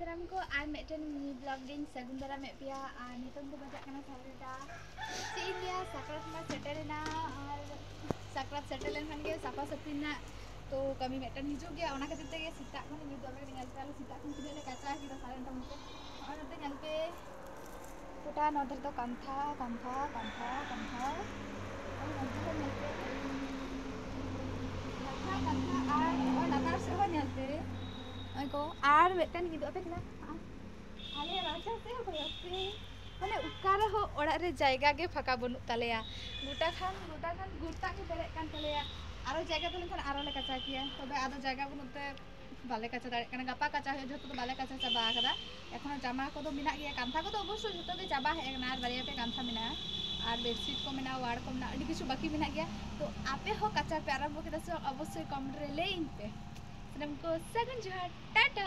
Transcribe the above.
daram ko ar meten mini vlog din sagun daram me pia niton do bajak kana sarida si India sakrat ma setelena ar sakrat setelen kan ge sapa sapina to kami meten hiju ge ona khatir te ge sita kon ni do be ngal pala sita kon kide le kacha kita saren tam ko और ते ngal pe puta noder to kantha और नंतर को ngal pe kantha और latar se ho ngal pe को are batten गिदो पे ना आले राजा से होयते माने उकारे हो ओड़ा रे जायगा गे फाका बनु तालेया गुटा खान गुटा के बेरे कान तालेया आरो जायगा तो लेखन आरो ले काचा किया तबे आदो जायगा बनुते बाले काचा दाड़े काना गापा काचा हो जतो तो बाले काचा चाबा आकदा एखोनो जामा को तो मिना गया कांथा को तो अवश्य जतो गे चाबा हे ना आर बारिया पे कांथा मिना और बेडशीट को मिना वाड़ को मिना अडी किछु बाकी मिना गया तो आपे हो काचा पे आरंभ केदा से अवश्य कमेंट रे ले इन पे को सगन जोहार टाटा।